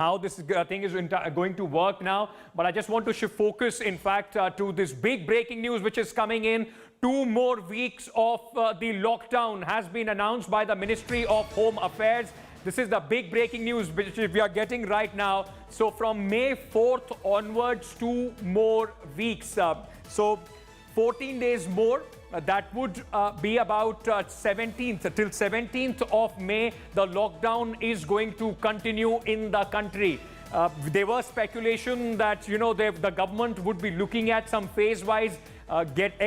how this thing is going to work now. But I just want to shift focus, in fact, to this big breaking news which is coming in. 2 more weeks of the lockdown has been announced by the Ministry of Home Affairs. This is the big breaking news which we are getting right now. So from May 4th onwards, 2 more weeks. So 14 days more. That would be about 17th. Till 17th of May, the lockdown is going to continue in the country. There was speculation that, the government would be looking at some phase-wise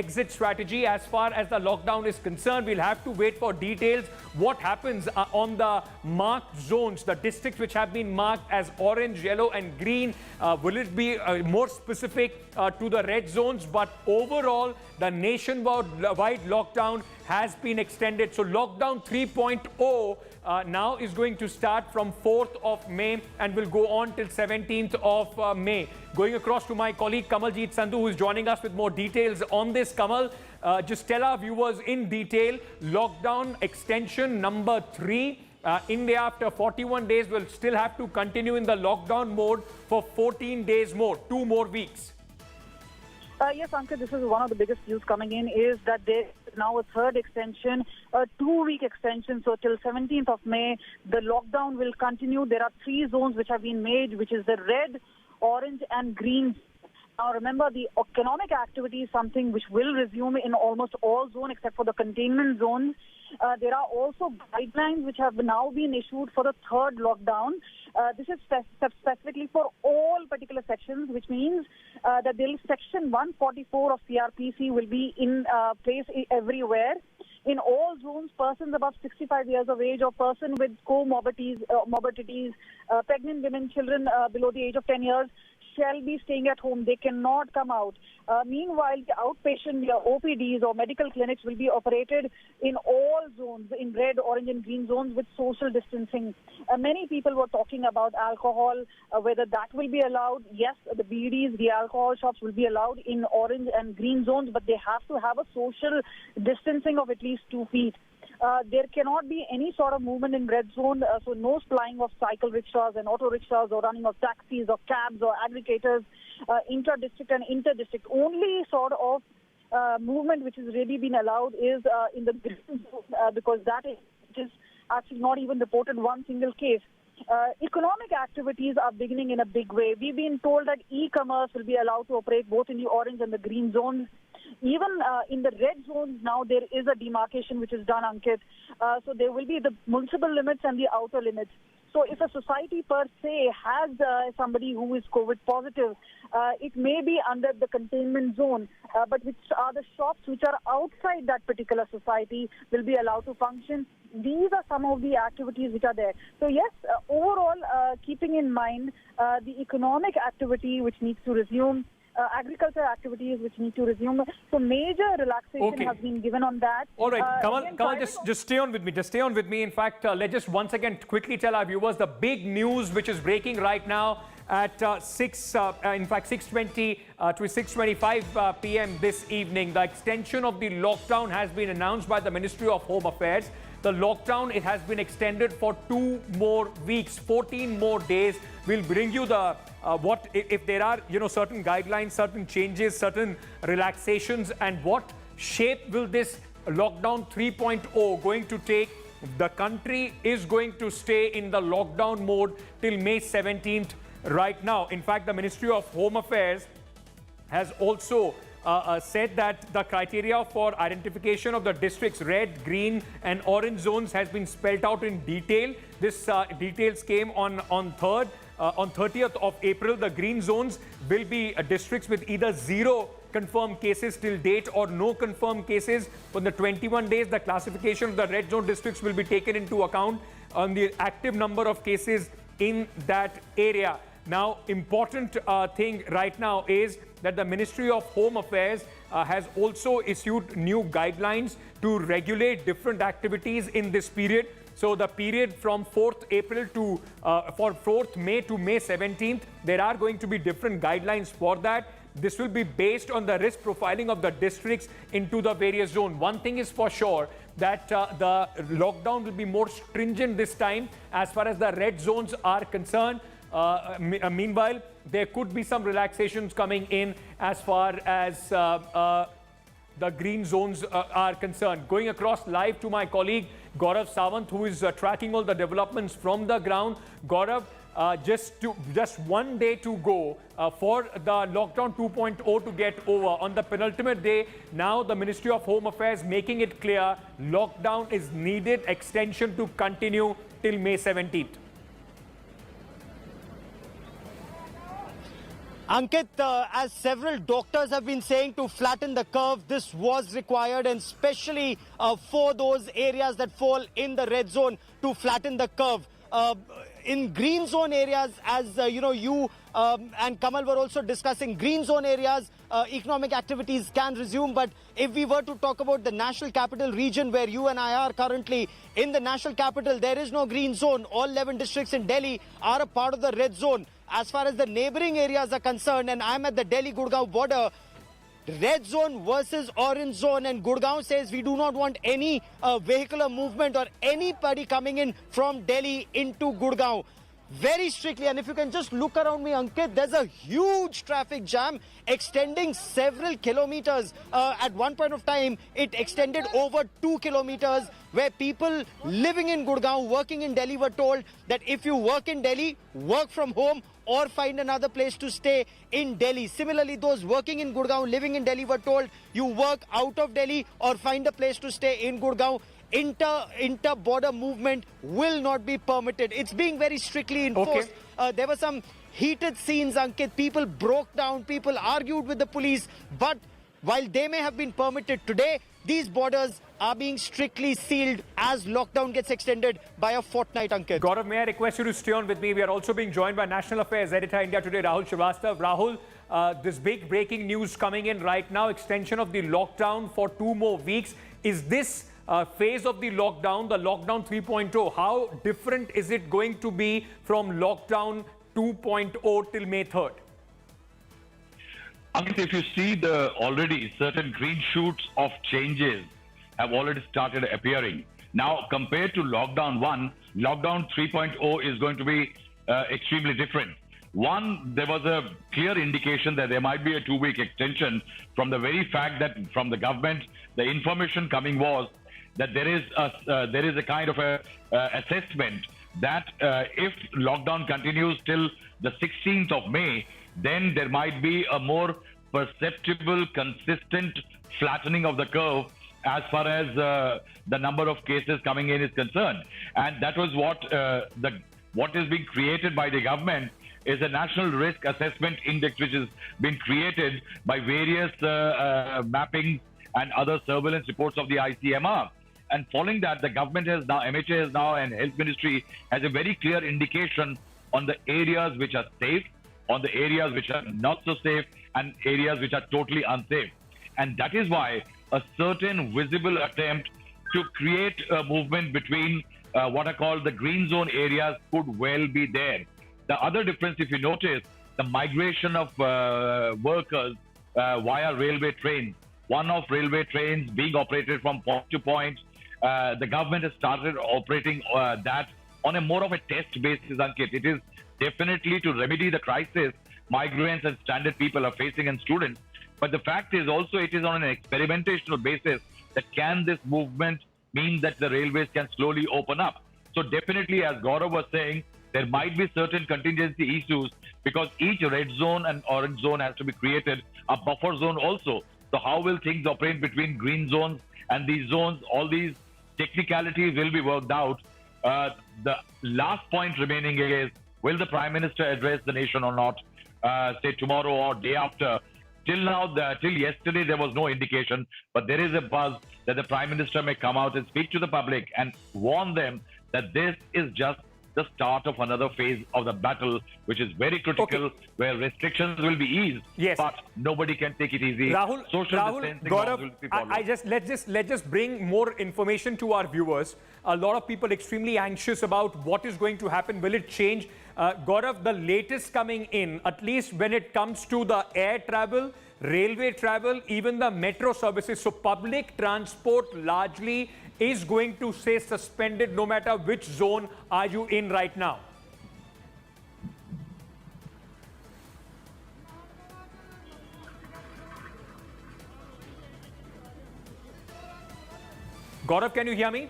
exit strategy as far as the lockdown is concerned. We'll have to wait for details. What happens on the marked zones, the districts which have been marked as orange, yellow and green? Will it be more specific to the red zones? But overall, the nationwide lockdown has been extended. So lockdown 3.0 now is going to start from 4th of May and will go on till 17th of May. Going across to my colleague Kamaljeet Sandhu, who is joining us with more details on this. Kamal, just tell our viewers in detail, lockdown extension number 3. India, after 41 days, will still have to continue in the lockdown mode for 14 days more, 2 more weeks. Yes, Ankit, this is one of the biggest news coming in, is that there is now a third extension, a 2-week extension. So till 17th of May, the lockdown will continue. There are 3 zones which have been made, which is the red, orange and green. Now remember, the economic activity is something which will resume in almost all zones except for the containment zones. There are also guidelines which have now been issued for the third lockdown. This is specifically for all particular sections, which means that section 144 of CRPC will be in place everywhere. In all zones, persons above 65 years of age or person with comorbidities, pregnant women, children below the age of 10 years shall be staying at home. They cannot come out. Meanwhile, the outpatient OPDs or medical clinics will be operated in all zones, in red, orange and green zones with social distancing. Many people were talking about alcohol, whether that will be allowed. Yes, the BDs, the alcohol shops will be allowed in orange and green zones, but they have to have a social distancing of at least 2 feet. There cannot be any sort of movement in red zone, so no plying of cycle rickshaws and auto rickshaws or running of taxis or cabs or aggregators, intra-district and inter-district. Only sort of movement which has really been allowed is in the green zone, because that is actually not even reported one single case. Economic activities are beginning in a big way. We've been told that e-commerce will be allowed to operate both in the orange and the green zones. Even in the red zones now, there is a demarcation which is done, Ankit. So there will be the municipal limits and the outer limits. So if a society per se has somebody who is COVID positive, it may be under the containment zone, but which are the shops which are outside that particular society will be allowed to function. These are some of the activities which are there. So yes, overall, keeping in mind the economic activity which needs to resume, agriculture activities which need to resume. So major relaxation has been given on that. All right, Kamal, just stay on with me. Just stay on with me. In fact, let's just once again quickly tell our viewers the big news which is breaking right now at 6:20 to 6:25 p.m. this evening. The extension of the lockdown has been announced by the Ministry of Home Affairs. The lockdown, it has been extended for 2 more weeks, 14 more days. We'll bring you the what if there are certain guidelines, certain changes, certain relaxations, and what shape will this lockdown 3.0 going to take. The country is going to stay in the lockdown mode till May 17th right now. In fact, the Ministry of Home Affairs has also said that the criteria for identification of the districts red, green and orange zones has been spelled out in detail. This details came on 30th of April. The green zones will be districts with either 0 confirmed cases till date or no confirmed cases. For the 21 days, the classification of the red zone districts will be taken into account on the active number of cases in that area. Now, important thing right now is that the Ministry of Home Affairs has also issued new guidelines to regulate different activities in this period. So the period from 4th April to 4th May to May 17th, there are going to be different guidelines for that. This will be based on the risk profiling of the districts into the various zones. One thing is for sure, that the lockdown will be more stringent this time as far as the red zones are concerned. Meanwhile, there could be some relaxations coming in as far as the green zones are concerned. Going across live to my colleague Gaurav Sawant, who is tracking all the developments from the ground. Gaurav, just 1 day to go for the lockdown 2.0 to get over. On the penultimate day, now the Ministry of Home Affairs making it clear lockdown is needed, extension to continue till May 17th. Ankit, as several doctors have been saying, to flatten the curve, this was required, and especially for those areas that fall in the red zone, to flatten the curve. In green zone areas, as you and Kamal were also discussing, green zone areas, economic activities can resume. But if we were to talk about the National Capital Region, where you and I are currently, in the National Capital, there is no green zone. All 11 districts in Delhi are a part of the red zone. As far as the neighboring areas are concerned, and I'm at the Delhi-Gurgaon border, red zone versus orange zone, and Gurgaon says we do not want any vehicular movement or anybody coming in from Delhi into Gurgaon. Very strictly. And if you can just look around me, Ankit, there's a huge traffic jam extending several kilometers. At one point of time, it extended over 2 kilometers, where people living in Gurgaon, working in Delhi, were told that if you work in Delhi, work from home or find another place to stay in Delhi. Similarly, those working in Gurgaon, living in Delhi, were told you work out of Delhi or find a place to stay in Gurgaon. Inter-border movement will not be permitted. It's being very strictly enforced. Okay. There were some heated scenes, Ankit. People broke down, people argued with the police. But while they may have been permitted today, these borders are being strictly sealed as lockdown gets extended by a fortnight, Ankit. Gaurav, may I request you to stay on with me? We are also being joined by National Affairs Editor India Today, Rahul Srivastav. Rahul, this big breaking news coming in right now, extension of the lockdown for 2 more weeks. Is this phase of the lockdown 3.0, how different is it going to be from lockdown 2.0 till May 3rd? Ankit, if you see already certain green shoots of changes have already started appearing. Now, compared to lockdown 1, lockdown 3.0 is going to be extremely different. One, there was a clear indication that there might be a 2-week extension from the very fact that from the government, the information coming was that there is a kind of a assessment that if lockdown continues till the 16th of May, then there might be a more perceptible, consistent flattening of the curve as far as the number of cases coming in is concerned. And that was what is being created by the government is a National Risk Assessment Index, which has been created by various mappings and other surveillance reports of the ICMR. And following that, the government has now, MHA has now, and Health Ministry has a very clear indication on the areas which are safe, on the areas which are not so safe, and areas which are totally unsafe. And that is why a certain visible attempt to create a movement between what are called the green zone areas could well be there. The other difference, if you notice, the migration of workers via railway trains. One-off railway trains being operated from point to point. The government has started operating that on a more of a test basis, Ankit. It is definitely to remedy the crisis migrants and standard people are facing and students. But the fact is also it is on an experimentational basis that can this movement mean that the railways can slowly open up. So definitely, as Gaurav was saying, there might be certain contingency issues because each red zone and orange zone has to be created, a buffer zone also. So how will things operate between green zones and these zones? All these technicalities will be worked out. The last point remaining is, will the Prime Minister address the nation or not, say tomorrow or day after? Till now, till yesterday, there was no indication, but there is a buzz that the Prime Minister may come out and speak to the public and warn them that this is just the start of another phase of the battle, which is very critical, where restrictions will be eased, yes, but nobody can take it easy. Rahul, Gaurav, will be followed. let's just bring more information to our viewers. A lot of people extremely anxious about what is going to happen. Will it change? Gaurav, the latest coming in, at least when it comes to the air travel, railway travel, even the metro services. So public transport largely is going to stay suspended no matter which zone are you in right now. Gaurav, can you hear me?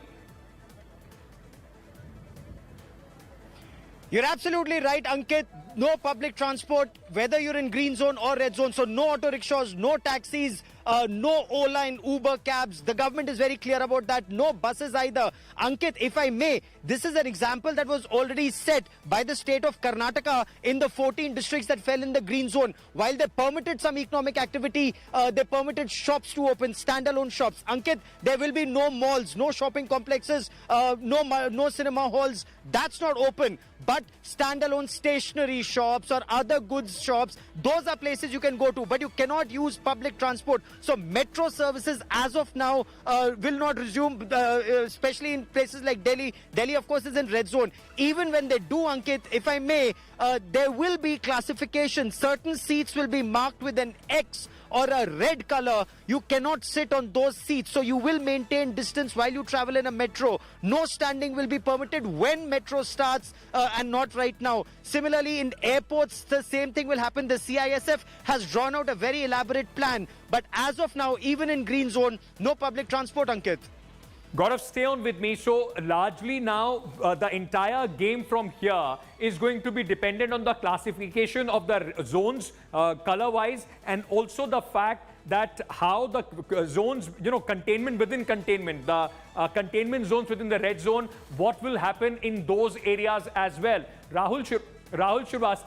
You're absolutely right, Ankit. No public transport, whether you're in green zone or red zone. So no auto rickshaws, no taxis, no Ola and Uber cabs. The government is very clear about that. No buses either. Ankit, if I may, this is an example that was already set by the state of Karnataka in the 14 districts that fell in the green zone. While they permitted some economic activity, they permitted shops to open, standalone shops. Ankit, there will be no malls, no shopping complexes, no cinema halls. That's not open. But standalone stationery shops or other goods shops, those are places you can go to, but you cannot use public transport. So metro services as of now will not resume, especially in places like Delhi. Delhi, of course, is in red zone. Even when they do, Ankit, if I may, there will be classification. Certain seats will be marked with an X or a red color. You cannot sit on those seats. So you will maintain distance while you travel in a metro. No standing will be permitted when metro starts and not right now. Similarly, in airports, the same thing will happen. The CISF has drawn out a very elaborate plan. But as of now, even in green zone, no public transport, Ankit. Gaurav, stay on with me. So largely now, the entire game from here is going to be dependent on the classification of the zones color-wise, and also the fact that how the zones, containment within containment, the containment zones within the red zone, what will happen in those areas as well. Rahul Shrivastava,